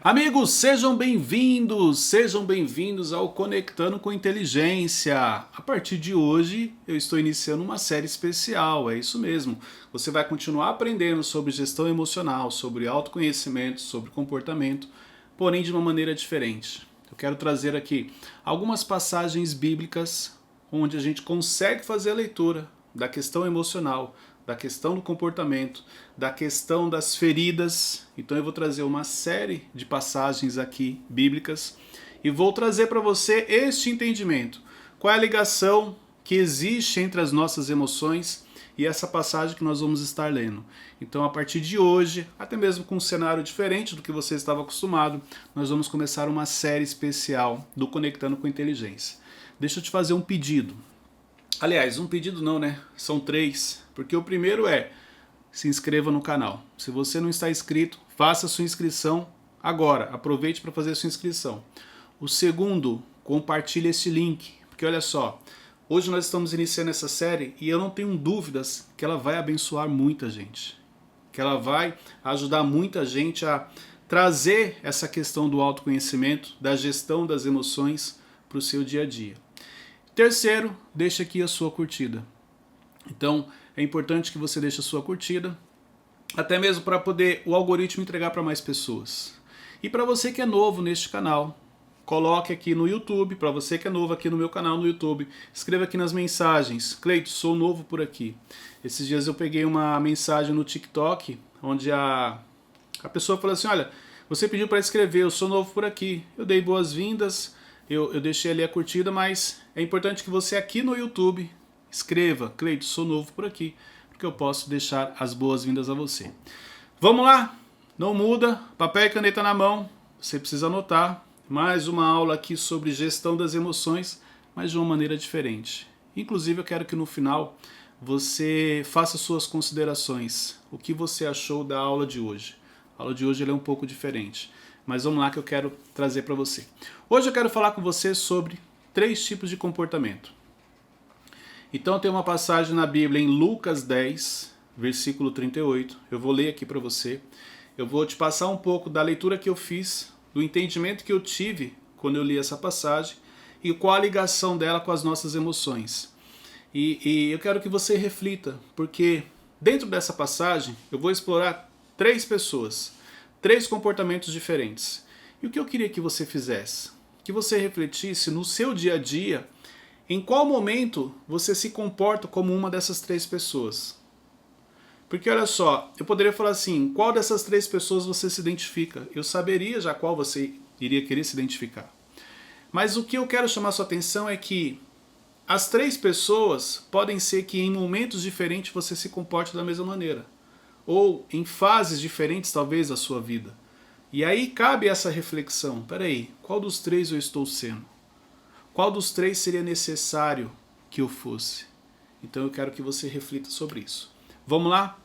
Amigos, sejam bem-vindos ao Conectando com Inteligência. A partir de hoje eu estou iniciando uma série especial, é isso mesmo. Você vai continuar aprendendo sobre gestão emocional, sobre autoconhecimento, sobre comportamento, porém de uma maneira diferente. Eu quero trazer aqui algumas passagens bíblicas onde a gente consegue fazer a leitura da questão emocional, da questão do comportamento, da questão das feridas. Então eu vou trazer uma série de passagens aqui bíblicas e vou trazer para você este entendimento. Qual é a ligação que existe entre as nossas emoções e essa passagem que nós vamos estar lendo. Então, a partir de hoje, até mesmo com um cenário diferente do que você estava acostumado, nós vamos começar uma série especial do Conectando com Inteligência. Deixa eu te fazer um pedido. Aliás, um pedido não, né? São 3, porque o primeiro é: se inscreva no canal. Se você não está inscrito, faça sua inscrição agora. Aproveite para fazer a sua inscrição. O segundo, compartilhe esse link, porque olha só, hoje nós estamos iniciando essa série e eu não tenho dúvidas que ela vai abençoar muita gente, que ela vai ajudar muita gente a trazer essa questão do autoconhecimento, da gestão das emoções para o seu dia a dia. Terceiro, deixa aqui a sua curtida. Então, é importante que você deixe a sua curtida, até mesmo para poder o algoritmo entregar para mais pessoas. E para você que é novo neste canal, coloque aqui no YouTube. Para você que é novo aqui no meu canal no YouTube, escreva aqui nas mensagens: Cleito, sou novo por aqui. Esses dias eu peguei uma mensagem no TikTok, onde a pessoa falou assim: olha, você pediu para escrever, eu sou novo por aqui. Eu dei boas-vindas, eu deixei ali a curtida, mas é importante que você aqui no YouTube escreva: Cleito, sou novo por aqui, porque eu posso deixar as boas-vindas a você. Vamos lá? Não muda, papel e caneta na mão, você precisa anotar. Mais uma aula aqui sobre gestão das emoções, mas de uma maneira diferente. Inclusive eu quero que no final você faça suas considerações. O que você achou da aula de hoje? A aula de hoje ela é um pouco diferente, mas vamos lá que eu quero trazer para você. Hoje eu quero falar com você sobre 3 tipos de comportamento. Então tem uma passagem na Bíblia em Lucas 10, versículo 38. Eu vou ler aqui para você. Eu vou te passar um pouco da leitura que eu fiz, do entendimento que eu tive quando eu li essa passagem e qual a ligação dela com as nossas emoções. E eu quero que você reflita, porque dentro dessa passagem eu vou explorar 3 pessoas, 3 comportamentos diferentes. E o que eu queria que você fizesse? Que você refletisse no seu dia a dia em qual momento você se comporta como uma dessas 3 pessoas. Porque olha só, eu poderia falar assim: qual dessas 3 pessoas você se identifica? Eu saberia já qual você iria querer se identificar. Mas o que eu quero chamar sua atenção é que as 3 pessoas podem ser que em momentos diferentes você se comporte da mesma maneira. Ou em fases diferentes talvez da sua vida. E aí cabe essa reflexão: peraí, qual dos 3 eu estou sendo? Qual dos 3 seria necessário que eu fosse? Então eu quero que você reflita sobre isso. Vamos lá?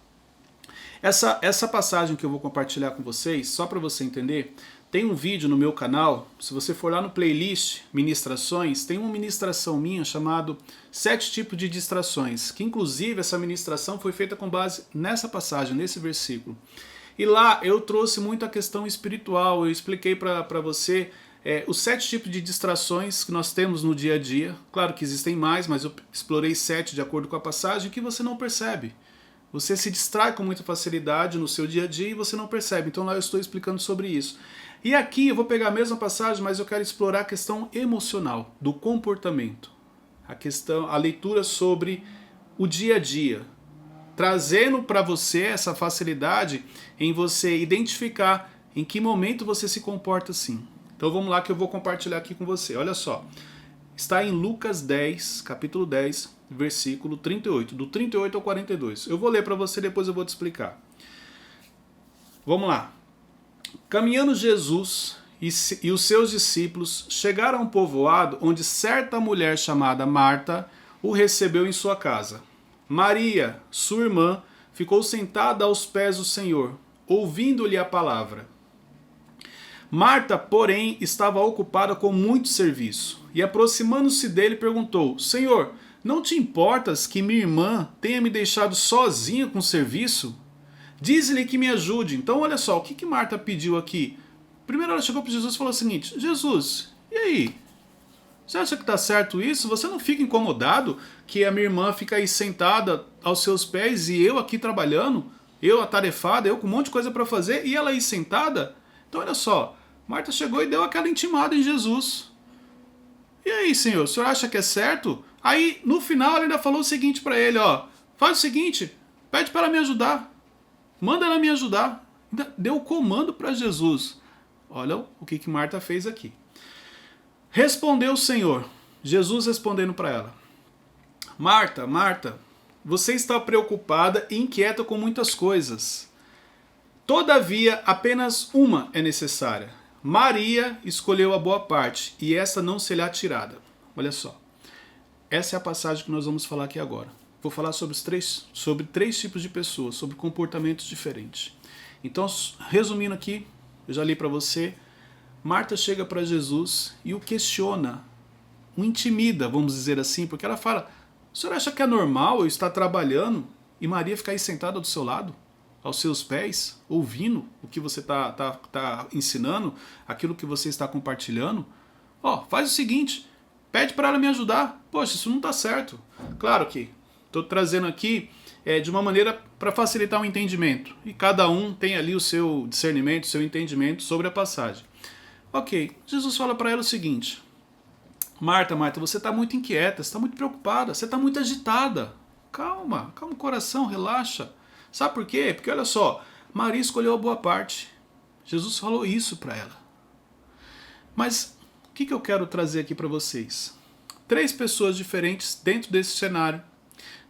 Essa passagem que eu vou compartilhar com vocês, só para você entender, tem um vídeo no meu canal. Se você for lá no playlist Ministrações, tem uma ministração minha chamada 7 tipos de distrações, que inclusive essa ministração foi feita com base nessa passagem, nesse versículo. E lá eu trouxe muito a questão espiritual, eu expliquei para você os 7 tipos de distrações que nós temos no dia a dia. Claro que existem mais, mas eu explorei 7 de acordo com a passagem que você não percebe. Você se distrai com muita facilidade no seu dia a dia e você não percebe. Então lá eu estou explicando sobre isso. E aqui eu vou pegar a mesma passagem, mas eu quero explorar a questão emocional, do comportamento. A leitura sobre o dia a dia. Trazendo para você essa facilidade em você identificar em que momento você se comporta assim. Então vamos lá que eu vou compartilhar aqui com você. Olha só. Está em Lucas 10, capítulo 10, versículo 38, do 38 ao 42. Eu vou ler para você, depois eu vou te explicar. Vamos lá. Caminhando Jesus e os seus discípulos chegaram a um povoado onde certa mulher chamada Marta o recebeu em sua casa. Maria, sua irmã, ficou sentada aos pés do Senhor, ouvindo-lhe a palavra. Marta, porém, estava ocupada com muito serviço, e aproximando-se dele perguntou: Senhor, não te importas que minha irmã tenha me deixado sozinha com o serviço? Diz-lhe que me ajude. Então olha só, o que Marta pediu aqui? Primeiro ela chegou para Jesus e falou o seguinte: Jesus, e aí? Você acha que está certo isso? Você não fica incomodado que a minha irmã fica aí sentada aos seus pés e eu aqui trabalhando? Eu atarefada, eu com um monte de coisa para fazer e ela aí sentada? Então olha só, Marta chegou e deu aquela intimada em Jesus. E aí, Senhor, o senhor acha que é certo? Aí, no final, ela ainda falou o seguinte para ele, ó: faz o seguinte, pede para ela me ajudar. Manda ela me ajudar. Ainda deu o comando para Jesus. Olha o que Marta fez aqui. Respondeu o Senhor, Jesus respondendo para ela: Marta, Marta, você está preocupada e inquieta com muitas coisas. Todavia, apenas uma é necessária. Maria escolheu a boa parte, e essa não será tirada. Olha só, essa é a passagem que nós vamos falar aqui agora. Vou falar sobre três tipos de pessoas, sobre comportamentos diferentes. Então, resumindo aqui, eu já li para você. Marta chega para Jesus e o questiona, o intimida, vamos dizer assim, porque ela fala: o senhor acha que é normal eu estar trabalhando e Maria ficar aí sentada do seu lado, aos seus pés, ouvindo o que você tá ensinando, aquilo que você está compartilhando? Ó, faz o seguinte, pede para ela me ajudar. Poxa, isso não está certo. Claro que estou trazendo aqui de uma maneira para facilitar o entendimento, e cada um tem ali o seu discernimento, o seu entendimento sobre a passagem. Ok, Jesus fala para ela o seguinte: Marta, Marta, você está muito inquieta, você está muito preocupada, você está muito agitada. Calma, calma o coração, relaxa. Sabe por quê? Porque olha só, Maria escolheu a boa parte. Jesus falou isso para ela. Mas o que eu quero trazer aqui para vocês? 3 pessoas diferentes dentro desse cenário.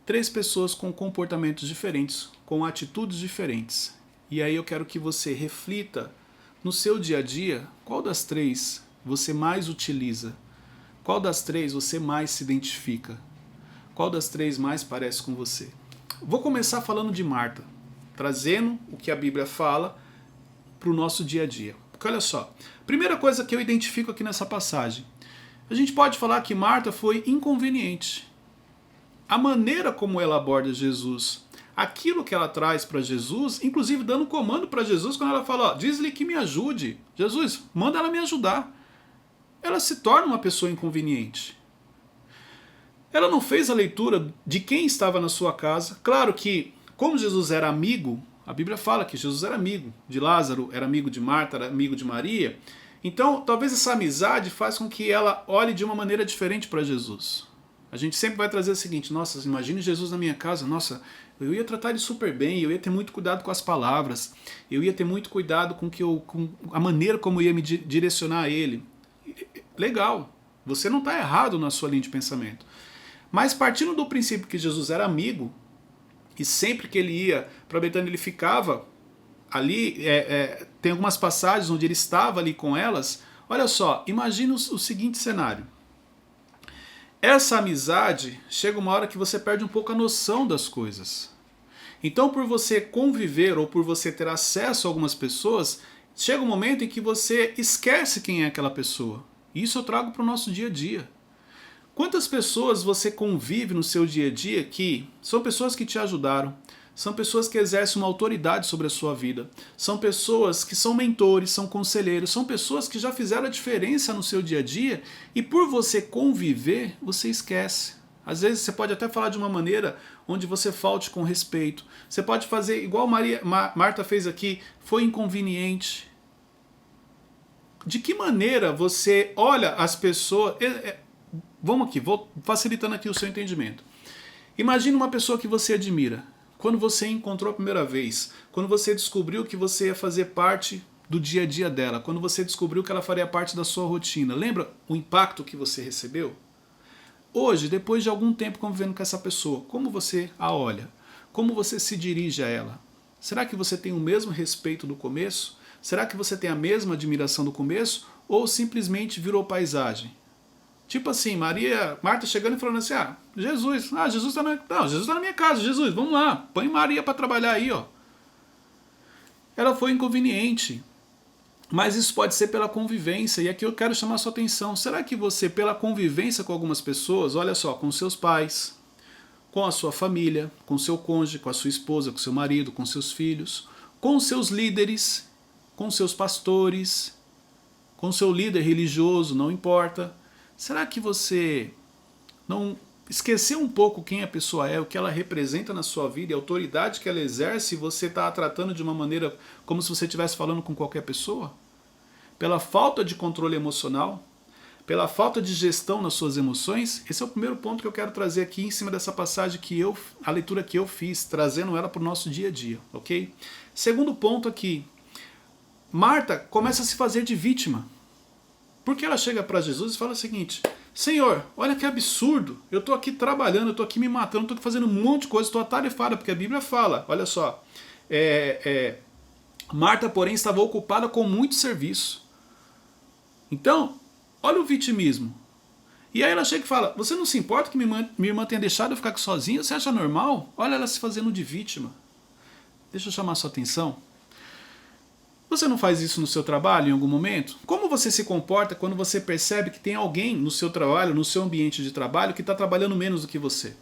3 pessoas com comportamentos diferentes, com atitudes diferentes. E aí eu quero que você reflita no seu dia a dia, qual das 3 você mais utiliza? Qual das 3 você mais se identifica? Qual das 3 mais parece com você? Vou começar falando de Marta, trazendo o que a Bíblia fala para o nosso dia a dia. Porque olha só, primeira coisa que eu identifico aqui nessa passagem, a gente pode falar que Marta foi inconveniente. A maneira como ela aborda Jesus, aquilo que ela traz para Jesus, inclusive dando comando para Jesus quando ela fala: ó, diz-lhe que me ajude. Jesus, manda ela me ajudar. Ela se torna uma pessoa inconveniente. Ela não fez a leitura de quem estava na sua casa. Claro que, como Jesus era amigo, a Bíblia fala que Jesus era amigo de Lázaro, era amigo de Marta, era amigo de Maria. Então, talvez essa amizade faz com que ela olhe de uma maneira diferente para Jesus. A gente sempre vai trazer o seguinte: nossa, imagine Jesus na minha casa, nossa, eu ia tratar ele super bem, eu ia ter muito cuidado com as palavras, eu ia ter muito cuidado com a maneira como eu ia me direcionar a ele. Legal, você não está errado na sua linha de pensamento. Mas partindo do princípio que Jesus era amigo, e sempre que ele ia para Betânia ele ficava ali, tem algumas passagens onde ele estava ali com elas. Olha só, imagina o seguinte cenário. Essa amizade chega uma hora que você perde um pouco a noção das coisas. Então, por você conviver ou por você ter acesso a algumas pessoas, chega um momento em que você esquece quem é aquela pessoa. Isso eu trago para o nosso dia a dia. Quantas pessoas você convive no seu dia a dia que são pessoas que te ajudaram, são pessoas que exercem uma autoridade sobre a sua vida, são pessoas que são mentores, são conselheiros, são pessoas que já fizeram a diferença no seu dia a dia e por você conviver, você esquece. Às vezes você pode até falar de uma maneira onde você falte com respeito. Você pode fazer igual Marta fez aqui, foi inconveniente. De que maneira você olha as pessoas... Vamos aqui, vou facilitando aqui o seu entendimento. Imagine uma pessoa que você admira. Quando você encontrou a primeira vez, quando você descobriu que você ia fazer parte do dia a dia dela, quando você descobriu que ela faria parte da sua rotina, lembra o impacto que você recebeu? Hoje, depois de algum tempo convivendo com essa pessoa, como você a olha? Como você se dirige a ela? Será que você tem o mesmo respeito do começo? Será que você tem a mesma admiração do começo? Ou simplesmente virou paisagem? Tipo assim, Marta chegando e falando assim: Jesus está na minha casa, Jesus, vamos lá, põe Maria para trabalhar aí, ó. Ela foi inconveniente, mas isso pode ser pela convivência, e aqui eu quero chamar a sua atenção. Será que você, pela convivência com algumas pessoas, olha só, com seus pais, com a sua família, com seu cônjuge, com a sua esposa, com seu marido, com seus filhos, com seus líderes, com seus pastores, com seu líder religioso, não importa. Será que você não esqueceu um pouco quem a pessoa é, o que ela representa na sua vida, a autoridade que ela exerce, e você está a tratando de uma maneira como se você estivesse falando com qualquer pessoa? Pela falta de controle emocional, pela falta de gestão nas suas emoções. Esse é o primeiro ponto que eu quero trazer aqui em cima dessa passagem a leitura que eu fiz, trazendo ela para o nosso dia a dia, ok? Segundo ponto aqui, Marta começa a se fazer de vítima, porque ela chega para Jesus e fala o seguinte: Senhor, olha que absurdo, eu estou aqui trabalhando, eu estou aqui me matando, estou aqui fazendo um monte de coisa, estou atarefada, porque a Bíblia fala, olha só, Marta, porém, estava ocupada com muito serviço. Então, olha o vitimismo. E aí ela chega e fala: você não se importa que minha irmã tenha deixado eu ficar aqui sozinha? Você acha normal? Olha ela se fazendo de vítima. Deixa eu chamar a sua atenção. Você não faz isso no seu trabalho em algum momento? Como você se comporta quando você percebe que tem alguém no seu trabalho, no seu ambiente de trabalho, que está trabalhando menos do que você?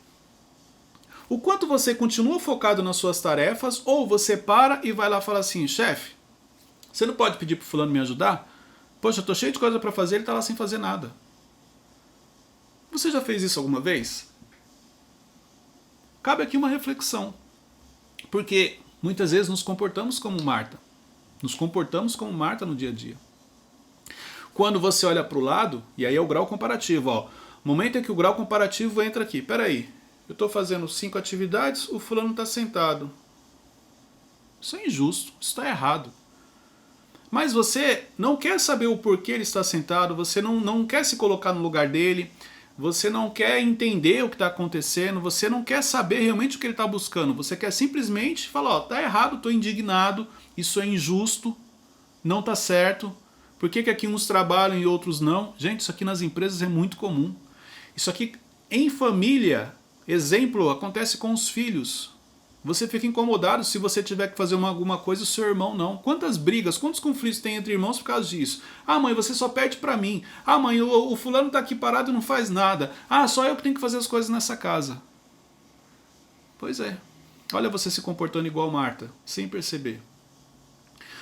O quanto você continua focado nas suas tarefas, ou você para e vai lá e fala assim: chefe, você não pode pedir para o fulano me ajudar? Poxa, eu estou cheio de coisa para fazer, ele está lá sem fazer nada. Você já fez isso alguma vez? Cabe aqui uma reflexão. Porque muitas vezes nos comportamos como Marta. Nos comportamos como Marta no dia a dia. Quando você olha para o lado, e aí é o grau comparativo. Ó, momento em que o grau comparativo entra aqui. Peraí, eu estou fazendo 5 atividades, o fulano está sentado. Isso é injusto, isso está errado. Mas você não quer saber o porquê ele está sentado, você não quer se colocar no lugar dele, você não quer entender o que está acontecendo, você não quer saber realmente o que ele está buscando, você quer simplesmente falar: ó, tá errado, estou indignado, isso é injusto, não está certo, por que aqui uns trabalham e outros não? Gente, isso aqui nas empresas é muito comum. Isso aqui em família, exemplo, acontece com os filhos. Você fica incomodado se você tiver que fazer alguma coisa e o seu irmão não. Quantas brigas, quantos conflitos tem entre irmãos por causa disso? Ah, mãe, você só pede pra mim. Ah, mãe, o fulano tá aqui parado e não faz nada. Ah, só eu que tenho que fazer as coisas nessa casa. Pois é. Olha você se comportando igual Marta, sem perceber.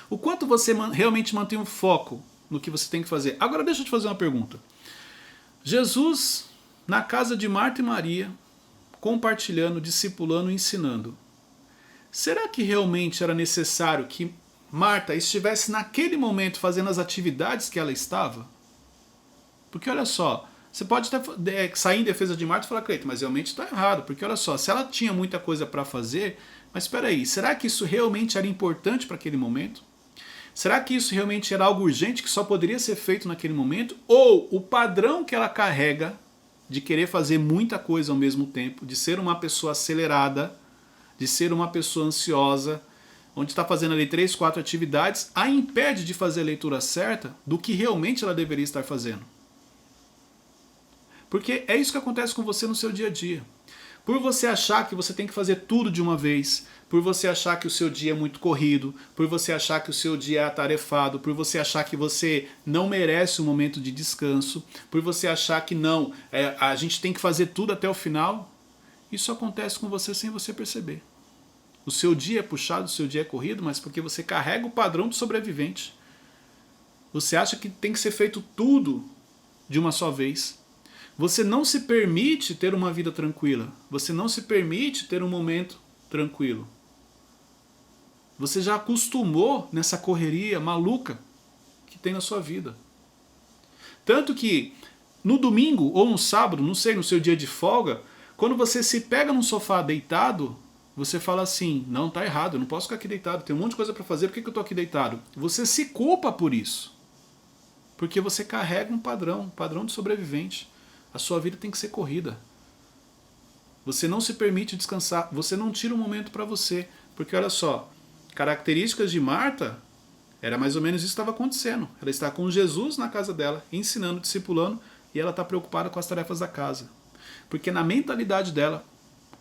O quanto você realmente mantém um foco no que você tem que fazer. Agora deixa eu te fazer uma pergunta. Jesus, na casa de Marta e Maria, compartilhando, discipulando, ensinando. Será que realmente era necessário que Marta estivesse naquele momento fazendo as atividades que ela estava? Porque olha só, você pode até sair em defesa de Marta e falar: Cleiton, mas realmente está errado. Porque olha só, se ela tinha muita coisa para fazer, mas espera aí, será que isso realmente era importante para aquele momento? Será que isso realmente era algo urgente que só poderia ser feito naquele momento? Ou o padrão que ela carrega de querer fazer muita coisa ao mesmo tempo, de ser uma pessoa acelerada, de ser uma pessoa ansiosa, onde está fazendo ali 3, 4 atividades, a impede de fazer a leitura certa do que realmente ela deveria estar fazendo. Porque é isso que acontece com você no seu dia a dia. Por você achar que você tem que fazer tudo de uma vez, por você achar que o seu dia é muito corrido, por você achar que o seu dia é atarefado, por você achar que você não merece um momento de descanso, por você achar que não, a gente tem que fazer tudo até o final, isso acontece com você sem você perceber. O seu dia é puxado, o seu dia é corrido, mas porque você carrega o padrão do sobrevivente. Você acha que tem que ser feito tudo de uma só vez. Você não se permite ter uma vida tranquila. Você não se permite ter um momento tranquilo. Você já acostumou nessa correria maluca que tem na sua vida. Tanto que no domingo ou no sábado, não sei, no seu dia de folga, quando você se pega num sofá deitado, você fala assim: não, tá errado, eu não posso ficar aqui deitado, tem um monte de coisa para fazer, por que eu tô aqui deitado? Você se culpa por isso. Porque você carrega um padrão de sobrevivente. A sua vida tem que ser corrida. Você não se permite descansar, você não tira um momento para você. Porque olha só, características de Marta, era mais ou menos isso que estava acontecendo. Ela está com Jesus na casa dela, ensinando, discipulando, e ela está preocupada com as tarefas da casa. Porque na mentalidade dela,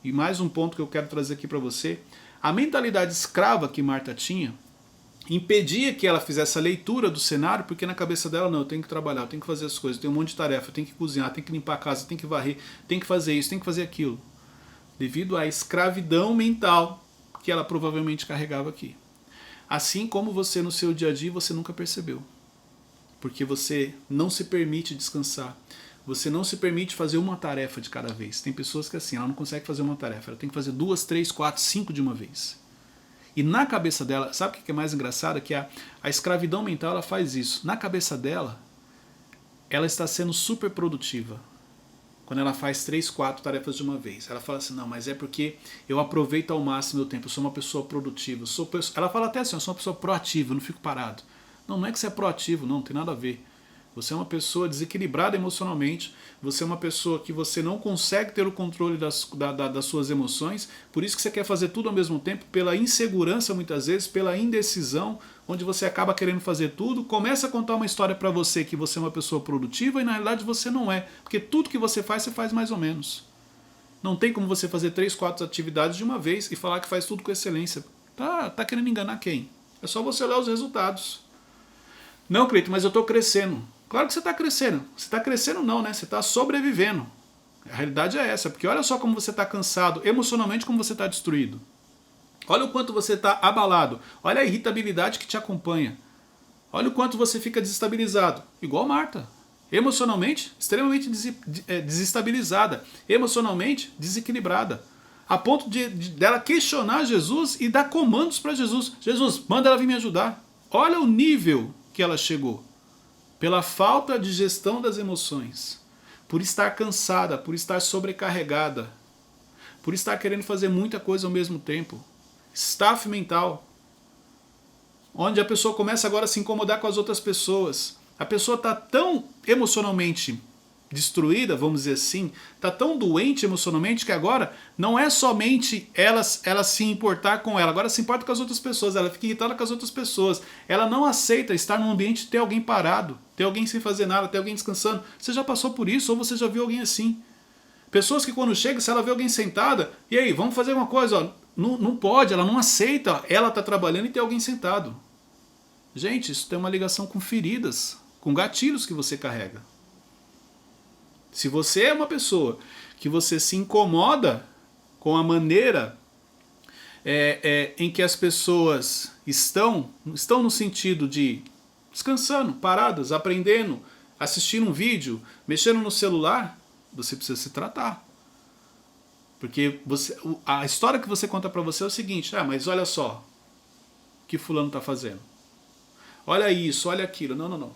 e mais um ponto que eu quero trazer aqui para você, a mentalidade escrava que Marta tinha, impedia que ela fizesse a leitura do cenário, porque na cabeça dela: não, eu tenho que trabalhar, eu tenho que fazer as coisas, eu tenho um monte de tarefa, eu tenho que cozinhar, eu tenho que limpar a casa, eu tenho que varrer, eu tenho que fazer isso, eu tenho que fazer aquilo. Devido à escravidão mental que ela provavelmente carregava aqui. Assim como você no seu dia a dia, você nunca percebeu. porque você não se permite descansar. Você não se permite fazer uma tarefa de cada vez. Tem pessoas que assim, ela não consegue fazer uma tarefa, ela tem que fazer 2, 3, 4, 5 de uma vez. E na cabeça dela, sabe o que é mais engraçado? Que a escravidão mental ela faz isso. Na cabeça dela, ela está sendo super produtiva. Quando ela faz 3, 4 tarefas de uma vez. Ela fala assim, não, mas é porque eu aproveito ao máximo o meu tempo, eu sou uma pessoa produtiva. Ela fala até assim, eu sou uma pessoa proativa, eu não fico parado. Não, não é que você é proativo, não tem nada a ver. Você é uma pessoa desequilibrada emocionalmente, você é uma pessoa que você não consegue ter o controle das suas emoções, por isso que você quer fazer tudo ao mesmo tempo, pela insegurança muitas vezes, pela indecisão, onde você acaba querendo fazer tudo, começa a contar uma história para você que você é uma pessoa produtiva e na realidade você não é, porque tudo que você faz mais ou menos. Não tem como você fazer 3, 4 atividades de uma vez e falar que faz tudo com excelência. Tá querendo enganar quem? É só você olhar os resultados. Não, Cleito, mas eu estou crescendo. Claro que você está crescendo. Você está crescendo não, né? Você está sobrevivendo. A realidade é essa, porque olha só como você está cansado, emocionalmente como você está destruído. Olha o quanto você está abalado. Olha a irritabilidade que te acompanha. Olha o quanto você fica desestabilizado. Igual Marta. Emocionalmente, extremamente desestabilizada. Emocionalmente, desequilibrada. A ponto dela questionar Jesus e dar comandos para Jesus. Jesus, manda ela vir me ajudar. Olha o nível que ela chegou. Pela falta de gestão das emoções. Por estar cansada, por estar sobrecarregada. Por estar querendo fazer muita coisa ao mesmo tempo. Staff mental. Onde a pessoa começa agora a se incomodar com as outras pessoas. A pessoa está tão emocionalmente destruída, vamos dizer assim, está tão doente emocionalmente que agora não é somente ela se importar com ela, agora se importa com as outras pessoas, ela fica irritada com as outras pessoas. Ela não aceita estar num ambiente e ter alguém parado, ter alguém sem fazer nada, ter alguém descansando. Você já passou por isso ou você já viu alguém assim? Pessoas que quando chega, se ela vê alguém sentada, e aí, vamos fazer uma coisa, ó, não pode, ela não aceita, ela está trabalhando e tem alguém sentado. Gente, isso tem uma ligação com feridas, com gatilhos que você carrega. Se você é uma pessoa que você se incomoda com a maneira em que as pessoas estão no sentido de descansando, paradas, aprendendo, assistindo um vídeo, mexendo no celular, você precisa se tratar. Porque a história que você conta pra você é o seguinte, mas olha só o que fulano tá fazendo. Olha isso, olha aquilo. Não.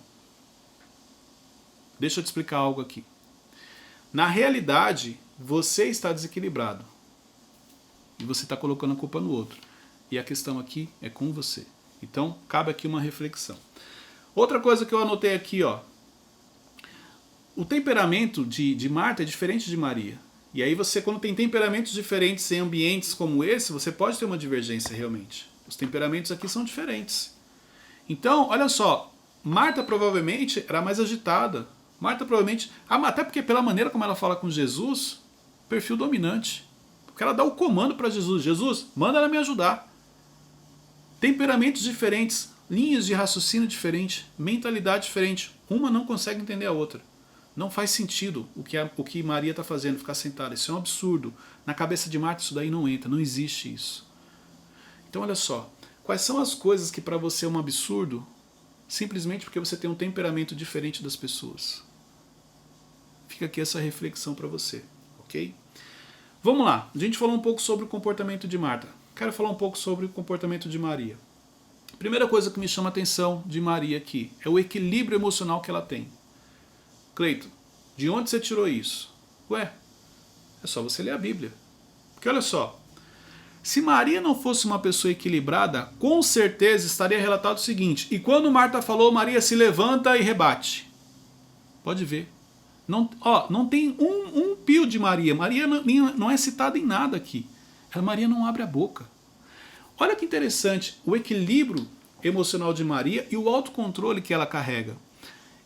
Deixa eu te explicar algo aqui. Na realidade, você está desequilibrado. E você está colocando a culpa no outro. E a questão aqui é com você. Então, cabe aqui uma reflexão. Outra coisa que eu anotei aqui, ó. O temperamento de Marta é diferente de Maria. E aí você, quando tem temperamentos diferentes em ambientes como esse, você pode ter uma divergência realmente. Os temperamentos aqui são diferentes. Então, olha só. Marta provavelmente era mais agitada. Marta provavelmente, até porque pela maneira como ela fala com Jesus, perfil dominante. Porque ela dá o comando para Jesus. Jesus, manda ela me ajudar. Temperamentos diferentes, linhas de raciocínio diferentes, mentalidade diferente. Uma não consegue entender a outra. Não faz sentido o que Maria está fazendo, ficar sentada. Isso é um absurdo. Na cabeça de Marta isso daí não entra, não existe isso. Então olha só, quais são as coisas que para você é um absurdo, simplesmente porque você tem um temperamento diferente das pessoas. Fica aqui essa reflexão para você, ok? Vamos lá, a gente falou um pouco sobre o comportamento de Marta. Quero falar um pouco sobre o comportamento de Maria. Primeira coisa que me chama a atenção de Maria aqui é o equilíbrio emocional que ela tem. Cleito, de onde você tirou isso? Ué, é só você ler a Bíblia. Porque olha só, se Maria não fosse uma pessoa equilibrada, com certeza estaria relatado o seguinte, e quando Marta falou, Maria se levanta e rebate. Pode ver. Não tem um pio de Maria. Maria não é citada em nada aqui. Maria não abre a boca. Olha que interessante, o equilíbrio emocional de Maria e o autocontrole que ela carrega.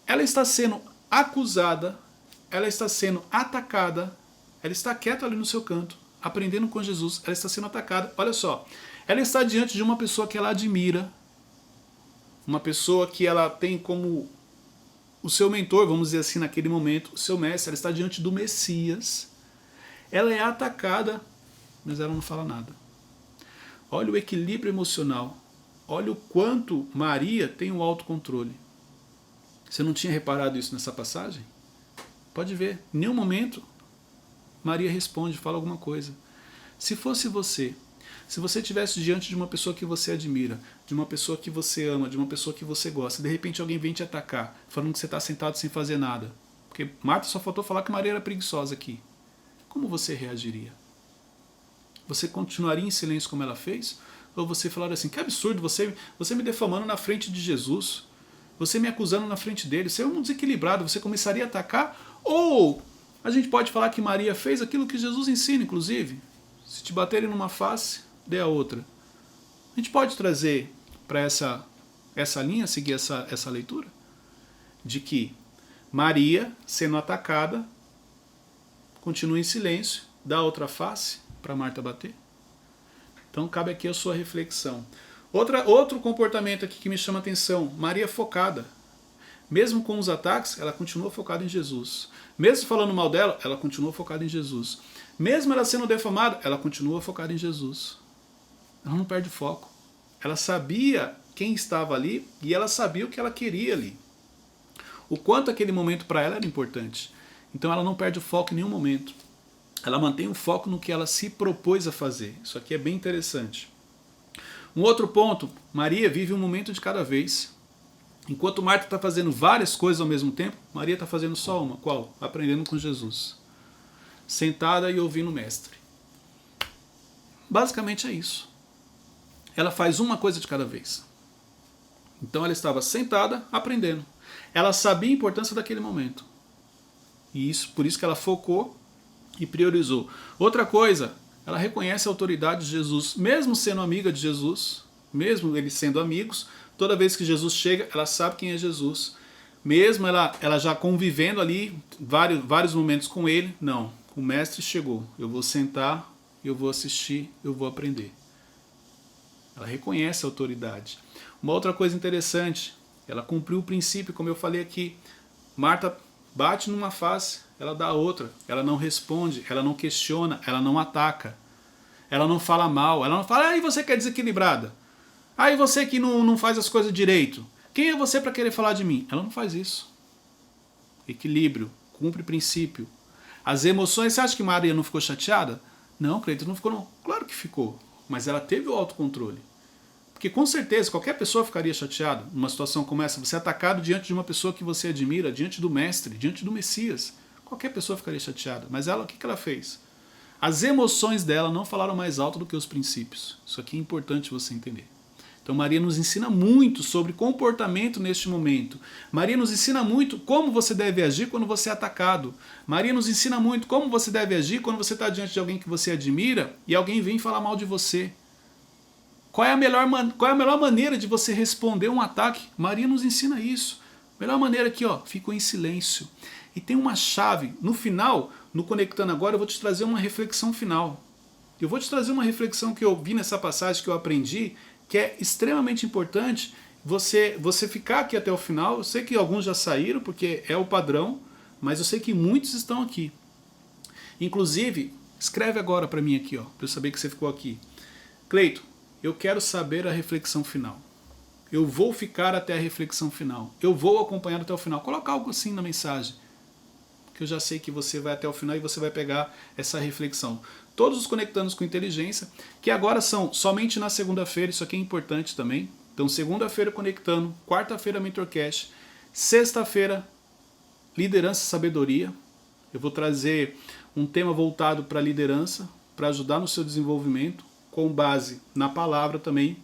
Ela está sendo acusada, ela está sendo atacada, ela está quieta ali no seu canto, aprendendo com Jesus, ela está sendo atacada. Olha só, ela está diante de uma pessoa que ela admira, uma pessoa que ela tem como o seu mentor, vamos dizer assim, naquele momento, o seu mestre, ela está diante do Messias, ela é atacada, mas ela não fala nada. Olha o equilíbrio emocional, olha o quanto Maria tem o autocontrole. Você não tinha reparado isso nessa passagem? Pode ver, em nenhum momento Maria responde, fala alguma coisa. Se fosse você, se você estivesse diante de uma pessoa que você admira, de uma pessoa que você ama, de uma pessoa que você gosta, de repente alguém vem te atacar, falando que você está sentado sem fazer nada, porque Marta só faltou falar que Maria era preguiçosa aqui, como você reagiria? Você continuaria em silêncio como ela fez? Ou você falaria assim, que absurdo, você me defamando na frente de Jesus, você me acusando na frente dele, você é um desequilibrado, você começaria a atacar? Ou a gente pode falar que Maria fez aquilo que Jesus ensina, inclusive, se te baterem numa face, dê a outra. A gente pode trazer para essa linha, seguir essa leitura, de que Maria, sendo atacada, continua em silêncio, dá a outra face para Marta bater. Então cabe aqui a sua reflexão. Outro comportamento aqui que me chama a atenção, Maria focada. Mesmo com os ataques, ela continua focada em Jesus. Mesmo falando mal dela, ela continua focada em Jesus. Mesmo ela sendo defamada, ela continua focada em Jesus. Ela não perde foco. Ela sabia quem estava ali e ela sabia o que ela queria ali. O quanto aquele momento para ela era importante. Então ela não perde o foco em nenhum momento. Ela mantém o foco no que ela se propôs a fazer. Isso aqui é bem interessante. Um outro ponto, Maria vive um momento de cada vez. Enquanto Marta está fazendo várias coisas ao mesmo tempo, Maria está fazendo só uma. Qual? Aprendendo com Jesus. Sentada e ouvindo o mestre. Basicamente é isso. Ela faz uma coisa de cada vez. Então ela estava sentada, aprendendo. Ela sabia a importância daquele momento. E por isso que ela focou e priorizou. Outra coisa, ela reconhece a autoridade de Jesus, mesmo sendo amiga de Jesus, mesmo eles sendo amigos, toda vez que Jesus chega, ela sabe quem é Jesus. Mesmo ela já convivendo ali vários momentos com ele, não, o mestre chegou, eu vou sentar, eu vou assistir, eu vou aprender. Ela reconhece a autoridade. Uma outra coisa interessante, ela cumpriu o princípio, como eu falei aqui. Marta bate numa face, ela dá a outra. Ela não responde, ela não questiona, ela não ataca. Ela não fala mal, ela não fala, aí você que é desequilibrada. Aí você que não faz as coisas direito. Quem é você para querer falar de mim? Ela não faz isso. Equilíbrio, cumpre princípio. As emoções, você acha que Maria não ficou chateada? Não, Cleiton, não ficou não. Claro que ficou, mas ela teve o autocontrole. Porque com certeza qualquer pessoa ficaria chateada numa situação como essa, você é atacado diante de uma pessoa que você admira, diante do mestre, diante do Messias. Qualquer pessoa ficaria chateada. Mas ela, o que ela fez? As emoções dela não falaram mais alto do que os princípios. Isso aqui é importante você entender. Então Maria nos ensina muito sobre comportamento neste momento. Maria nos ensina muito como você deve agir quando você é atacado. Maria nos ensina muito como você deve agir quando você está diante de alguém que você admira e alguém vem falar mal de você. Qual é a melhor maneira de você responder um ataque? Maria nos ensina isso. Melhor maneira aqui, ó, ficou em silêncio. E tem uma chave. No final, no Conectando Agora, eu vou te trazer uma reflexão final. Eu vou te trazer uma reflexão que eu vi nessa passagem, que eu aprendi, que é extremamente importante você ficar aqui até o final. Eu sei que alguns já saíram, porque é o padrão, mas eu sei que muitos estão aqui. Inclusive, escreve agora para mim aqui, ó, para eu saber que você ficou aqui. Cleiton, eu quero saber a reflexão final. Eu vou ficar até a reflexão final. Eu vou acompanhar até o final. Coloca algo assim na mensagem. Que eu já sei que você vai até o final e você vai pegar essa reflexão. Todos os Conectando com Inteligência, que agora são somente na segunda-feira, isso aqui é importante também. Então, segunda-feira Conectando, quarta-feira Mentorcast, sexta-feira Liderança e Sabedoria. Eu vou trazer um tema voltado para a liderança, para ajudar no seu desenvolvimento, com base na palavra também,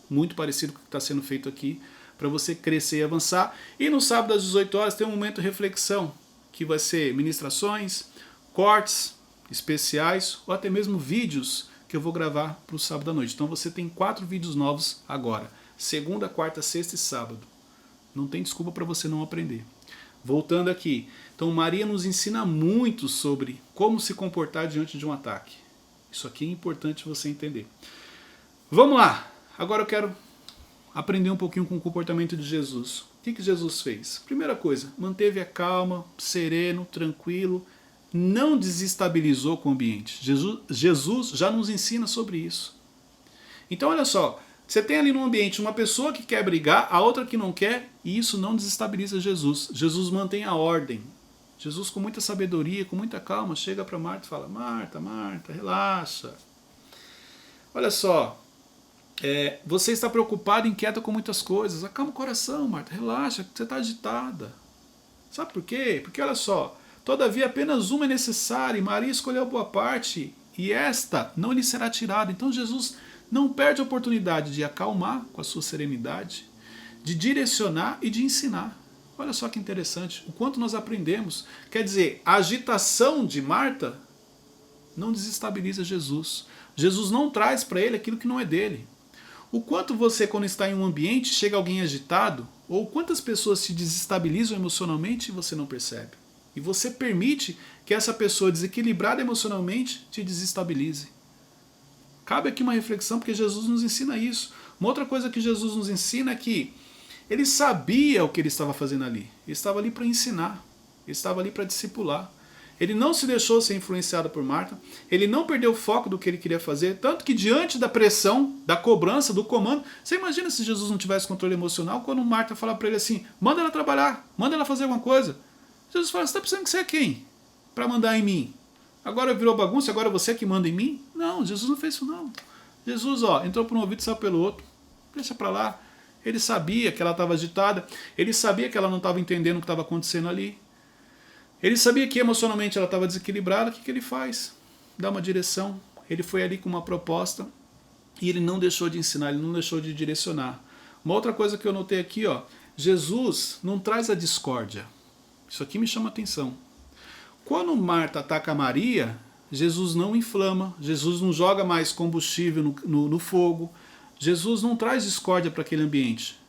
muito parecido com o que está sendo feito aqui, para você crescer e avançar. E no sábado às 18 horas tem um momento de reflexão, que vai ser ministrações, cortes especiais, ou até mesmo vídeos que eu vou gravar para o sábado à noite. Então você tem 4 vídeos novos agora, segunda, quarta, sexta e sábado. Não tem desculpa para você não aprender. Voltando aqui, então Maria nos ensina muito sobre como se comportar diante de um ataque. Isso aqui é importante você entender. Vamos lá! Agora eu quero aprender um pouquinho com o comportamento de Jesus. O que Jesus fez? Primeira coisa, manteve a calma, sereno, tranquilo, não desestabilizou com o ambiente. Jesus já nos ensina sobre isso. Então olha só, Você tem ali no ambiente uma pessoa que quer brigar, a outra que não quer, e isso não desestabiliza Jesus. Jesus mantém a ordem. Jesus, com muita sabedoria, com muita calma, chega para Marta e fala: Marta, Marta, relaxa. Olha só, você está preocupada e inquieta com muitas coisas. Acalma o coração, Marta, relaxa, você está agitada. Sabe por quê? Porque olha só, todavia apenas uma é necessária, e Maria escolheu a boa parte, e esta não lhe será tirada. Então Jesus não perde a oportunidade de acalmar com a sua serenidade, de direcionar e de ensinar. Olha só que interessante, o quanto nós aprendemos. Quer dizer, a agitação de Marta não desestabiliza Jesus. Jesus não traz para ele aquilo que não é dele. O quanto você, quando está em um ambiente, chega alguém agitado, ou quantas pessoas se desestabilizam emocionalmente e você não percebe. E você permite que essa pessoa desequilibrada emocionalmente te desestabilize. Cabe aqui uma reflexão, porque Jesus nos ensina isso. Uma outra coisa que Jesus nos ensina é que ele sabia o que ele estava fazendo ali. Ele estava ali para ensinar. Ele estava ali para discipular. Ele não se deixou ser influenciado por Marta. Ele não perdeu o foco do que ele queria fazer. Tanto que diante da pressão, da cobrança, do comando... Você imagina se Jesus não tivesse controle emocional quando Marta falava para ele assim: manda ela trabalhar, manda ela fazer alguma coisa. Jesus fala: você está pensando que você é quem? Para mandar em mim? Agora virou bagunça, agora você é que manda em mim? Não, Jesus não fez isso não. Jesus, entrou por um ouvido e saiu pelo outro. Deixa para lá. Ele sabia que ela estava agitada, ele sabia que ela não estava entendendo o que estava acontecendo ali. Ele sabia que emocionalmente ela estava desequilibrada. O que ele faz? Dá uma direção. Ele foi ali com uma proposta e ele não deixou de ensinar, ele não deixou de direcionar. Uma outra coisa que eu notei aqui, Jesus não traz a discórdia. Isso aqui me chama a atenção. Quando Marta ataca Maria, Jesus não inflama, Jesus não joga mais combustível no fogo, Jesus não traz discórdia para aquele ambiente.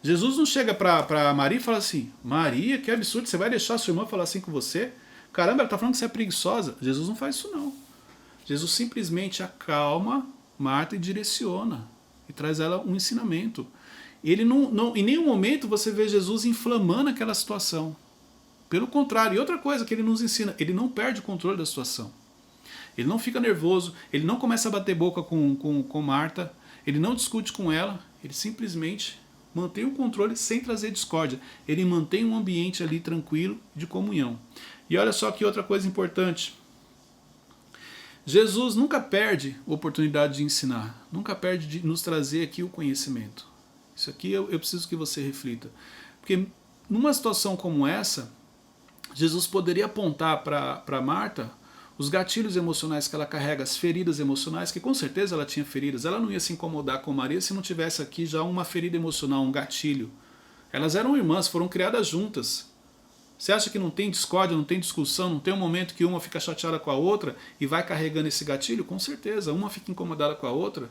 Jesus não chega para Maria e fala assim: Maria, que absurdo, você vai deixar sua irmã falar assim com você? Caramba, ela está falando que você é preguiçosa. Jesus não faz isso não. Jesus simplesmente acalma Marta e direciona. E traz ela um ensinamento. Ele não, em nenhum momento você vê Jesus inflamando aquela situação. Pelo contrário, e outra coisa que ele nos ensina, ele não perde o controle da situação. Ele não fica nervoso, ele não começa a bater boca com Marta, ele não discute com ela, ele simplesmente mantém o controle sem trazer discórdia. Ele mantém um ambiente ali tranquilo de comunhão. E olha só que outra coisa importante. Jesus nunca perde a oportunidade de ensinar, nunca perde de nos trazer aqui o conhecimento. Isso aqui eu preciso que você reflita. Porque numa situação como essa, Jesus poderia apontar para Marta os gatilhos emocionais que ela carrega, as feridas emocionais, que com certeza ela tinha feridas. Ela não ia se incomodar com Maria se não tivesse aqui já uma ferida emocional, um gatilho. Elas eram irmãs, foram criadas juntas. Você acha que não tem discórdia, não tem discussão, não tem um momento que uma fica chateada com a outra e vai carregando esse gatilho? Com certeza, uma fica incomodada com a outra.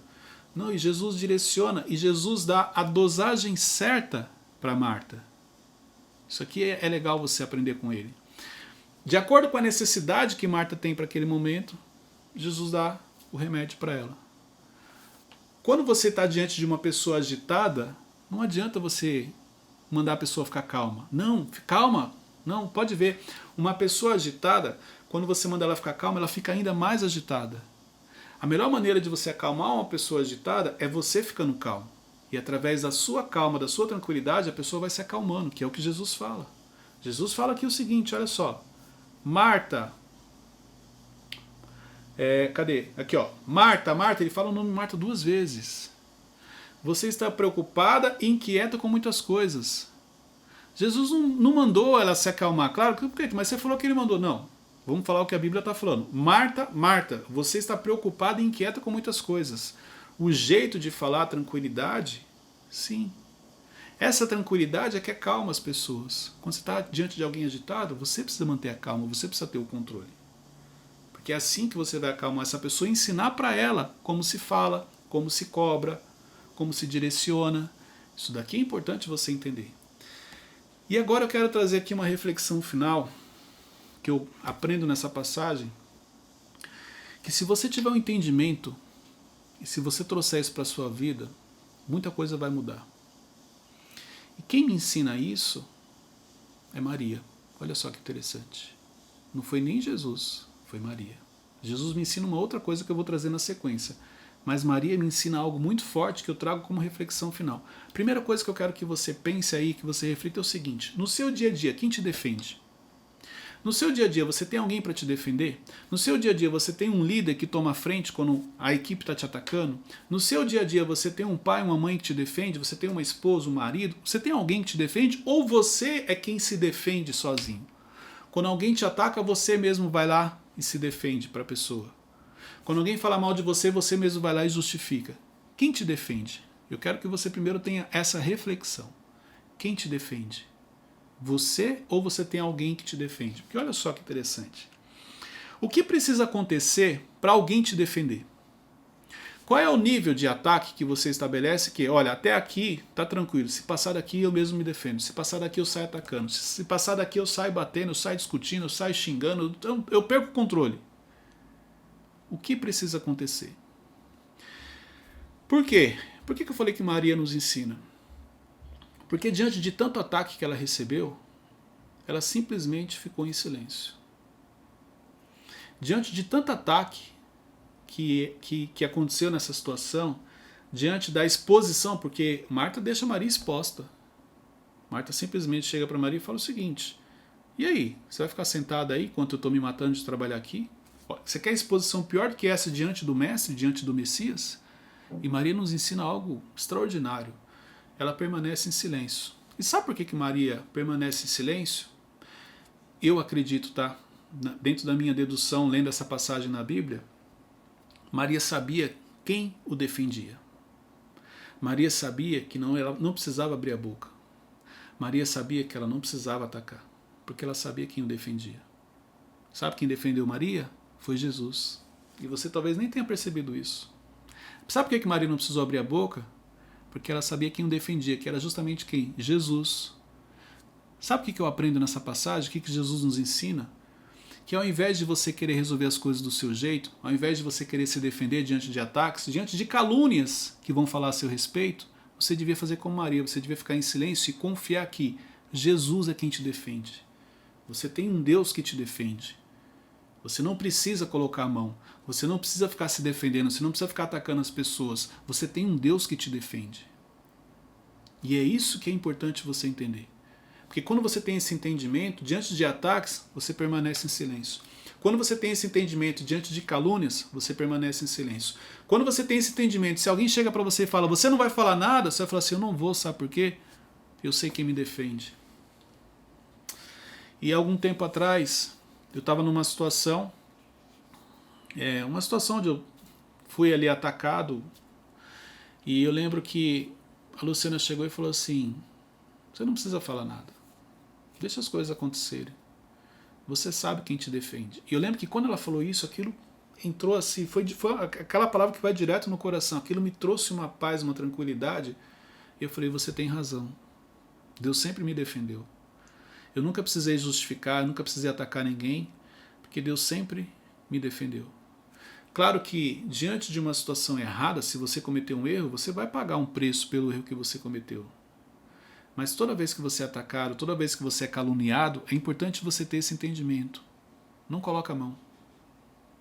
Não, e Jesus direciona, e Jesus dá a dosagem certa para Marta. Isso aqui é legal você aprender com ele. De acordo com a necessidade que Marta tem para aquele momento, Jesus dá o remédio para ela. Quando você está diante de uma pessoa agitada, não adianta você mandar a pessoa ficar calma. Não, calma. Não, pode ver. Uma pessoa agitada, quando você manda ela ficar calma, ela fica ainda mais agitada. A melhor maneira de você acalmar uma pessoa agitada é você ficando calmo. E através da sua calma, da sua tranquilidade, a pessoa vai se acalmando, que é o que Jesus fala. Jesus fala aqui o seguinte, olha só. Marta, cadê? Aqui Marta, ele fala o nome Marta 2 vezes. Você está preocupada e inquieta com muitas coisas. Jesus não mandou ela se acalmar, claro, mas você falou que ele mandou. Não, vamos falar o que a Bíblia está falando. Marta, você está preocupada e inquieta com muitas coisas. O jeito de falar tranquilidade, sim. Essa tranquilidade é que acalma as pessoas. Quando você está diante de alguém agitado, você precisa manter a calma, você precisa ter o controle. Porque é assim que você vai acalmar essa pessoa e ensinar para ela como se fala, como se cobra, como se direciona. Isso daqui é importante você entender. E agora eu quero trazer aqui uma reflexão final, que eu aprendo nessa passagem, que se você tiver um entendimento, e se você trouxer isso para a sua vida, muita coisa vai mudar. E quem me ensina isso é Maria. Olha só que interessante. Não foi nem Jesus, foi Maria. Jesus me ensina uma outra coisa que eu vou trazer na sequência. mas Maria me ensina algo muito forte que eu trago como reflexão final. Primeira coisa que eu quero que você pense aí, que você reflita é o seguinte: no seu dia a dia, quem te defende? No seu dia a dia, você tem alguém para te defender? No seu dia a dia, você tem um líder que toma a frente quando a equipe está te atacando? No seu dia a dia, você tem um pai, uma mãe que te defende? Você tem uma esposa, um marido? Você tem alguém que te defende? Ou você é quem se defende sozinho? Quando alguém te ataca, você mesmo vai lá e se defende para a pessoa. Quando alguém fala mal de você, você mesmo vai lá e justifica. Quem te defende? Eu quero que você primeiro tenha essa reflexão. Quem te defende? Você ou você tem alguém que te defende? Porque olha só que interessante. O que precisa acontecer para alguém te defender? Qual é o nível de ataque que você estabelece que, olha, até aqui tá tranquilo, se passar daqui eu mesmo me defendo, se passar daqui eu saio atacando, se passar daqui eu saio batendo, eu saio discutindo, eu saio xingando, então eu perco o controle. O que precisa acontecer? Por quê? Por que eu falei que Maria nos ensina? Porque diante de tanto ataque que ela recebeu, ela simplesmente ficou em silêncio. Diante de tanto ataque que aconteceu nessa situação, diante da exposição, porque Marta deixa Maria exposta. Marta simplesmente chega para Maria e fala o seguinte: e aí, você vai ficar sentada aí enquanto eu estou me matando de trabalhar aqui? Você quer exposição pior do que essa diante do Mestre, diante do Messias? E Maria nos ensina algo extraordinário. Ela permanece em silêncio. E sabe por que Maria permanece em silêncio? Eu acredito, tá? Dentro da minha dedução, lendo essa passagem na Bíblia, Maria sabia quem o defendia. Maria sabia que ela não precisava abrir a boca. Maria sabia que ela não precisava atacar, porque ela sabia quem o defendia. Sabe quem defendeu Maria? Foi Jesus. E você talvez nem tenha percebido isso. Sabe por que Maria não precisou abrir a boca? Porque ela sabia quem o defendia, que era justamente quem? Jesus. Sabe o que eu aprendo nessa passagem? O que Jesus nos ensina? Que ao invés de você querer resolver as coisas do seu jeito, ao invés de você querer se defender diante de ataques, diante de calúnias que vão falar a seu respeito, você devia fazer como Maria, você devia ficar em silêncio e confiar que Jesus é quem te defende. Você tem um Deus que te defende. Você não precisa colocar a mão, você não precisa ficar se defendendo, você não precisa ficar atacando as pessoas. Você tem um Deus que te defende. E é isso que é importante você entender. Porque quando você tem esse entendimento, diante de ataques, você permanece em silêncio. Quando você tem esse entendimento diante de calúnias, você permanece em silêncio. Quando você tem esse entendimento, se alguém chega para você e fala, você não vai falar nada, você vai falar assim, eu não vou, sabe por quê? Eu sei quem me defende. E há algum tempo atrás, eu estava numa situação, onde eu fui ali atacado, e eu lembro que a Luciana chegou e falou assim, você não precisa falar nada, deixa as coisas acontecerem, você sabe quem te defende. E eu lembro que quando ela falou isso, aquilo entrou assim, foi aquela palavra que vai direto no coração, aquilo me trouxe uma paz, uma tranquilidade, e eu falei, você tem razão, Deus sempre me defendeu. Eu nunca precisei justificar, eu nunca precisei atacar ninguém, porque Deus sempre me defendeu. Claro que, diante de uma situação errada, se você cometer um erro, você vai pagar um preço pelo erro que você cometeu. Mas toda vez que você é atacado, toda vez que você é caluniado, é importante você ter esse entendimento. Não coloca a mão.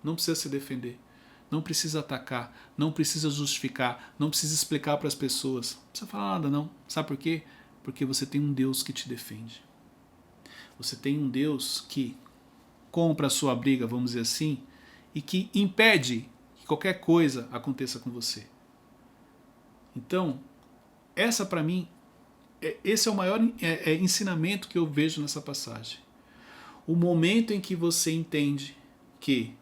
Não precisa se defender. Não precisa atacar. Não precisa justificar. Não precisa explicar para as pessoas. Não precisa falar nada, não. Sabe por quê? Porque você tem um Deus que te defende. Você tem um Deus que compra a sua briga, vamos dizer assim, e que impede que qualquer coisa aconteça com você. Então, essa para mim, esse é o maior ensinamento que eu vejo nessa passagem. O momento em que você entende que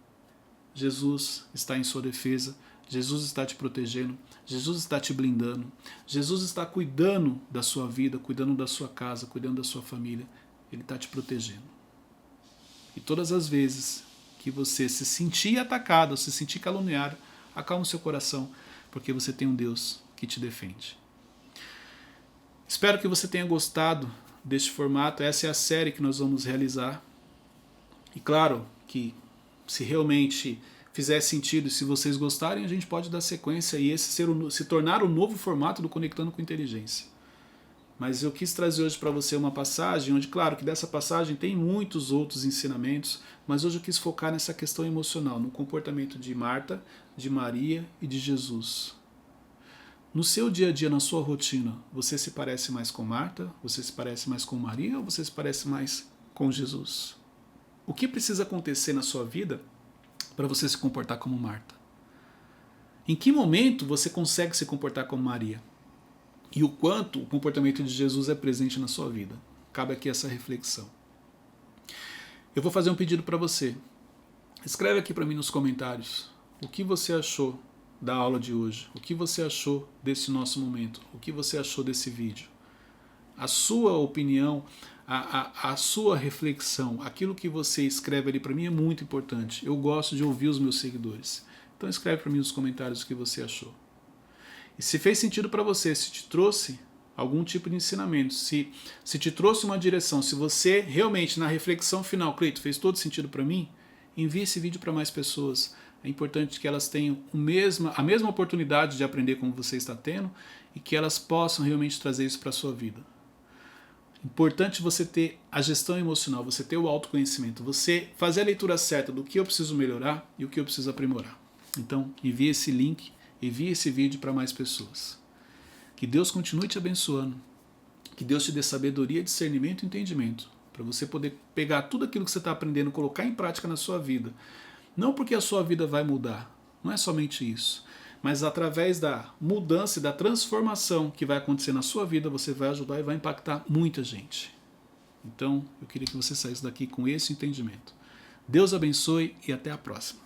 Jesus está em sua defesa, Jesus está te protegendo, Jesus está te blindando, Jesus está cuidando da sua vida, cuidando da sua casa, cuidando da sua família, Ele está te protegendo. E todas as vezes que você se sentir atacado, se sentir caluniado, acalma o seu coração, porque você tem um Deus que te defende. Espero que você tenha gostado deste formato. Essa é a série que nós vamos realizar. E claro que se realmente fizer sentido, se vocês gostarem, a gente pode dar sequência e esse se tornar o novo formato do Conectando com Inteligência. mas eu quis trazer hoje para você uma passagem onde, claro, que dessa passagem tem muitos outros ensinamentos, mas hoje eu quis focar nessa questão emocional, no comportamento de Marta, de Maria e de Jesus. No seu dia a dia, na sua rotina, você se parece mais com Marta? Você se parece mais com Maria? Ou você se parece mais com Jesus? O que precisa acontecer na sua vida para você se comportar como Marta? Em que momento você consegue se comportar como Maria? E o quanto o comportamento de Jesus é presente na sua vida? Cabe aqui essa reflexão. Eu vou fazer um pedido para você. Escreve aqui para mim nos comentários o que você achou da aula de hoje, o que você achou desse nosso momento, o que você achou desse vídeo. A sua opinião, a sua reflexão, aquilo que você escreve ali para mim é muito importante. Eu gosto de ouvir os meus seguidores. Então escreve para mim nos comentários o que você achou. E se fez sentido para você, se te trouxe algum tipo de ensinamento, se te trouxe uma direção, se você realmente na reflexão final, Cleito, fez todo sentido para mim, envie esse vídeo para mais pessoas. É importante que elas tenham a mesma oportunidade de aprender como você está tendo e que elas possam realmente trazer isso para a sua vida. Importante você ter a gestão emocional, você ter o autoconhecimento, você fazer a leitura certa do que eu preciso melhorar e o que eu preciso aprimorar. Então, envie esse link, envie esse vídeo para mais pessoas. Que Deus continue te abençoando, que Deus te dê sabedoria, discernimento e entendimento, para você poder pegar tudo aquilo que você está aprendendo e colocar em prática na sua vida. Não porque a sua vida vai mudar, não é somente isso, mas através da mudança e da transformação que vai acontecer na sua vida, você vai ajudar e vai impactar muita gente. Então, eu queria que você saísse daqui com esse entendimento. Deus abençoe e até a próxima.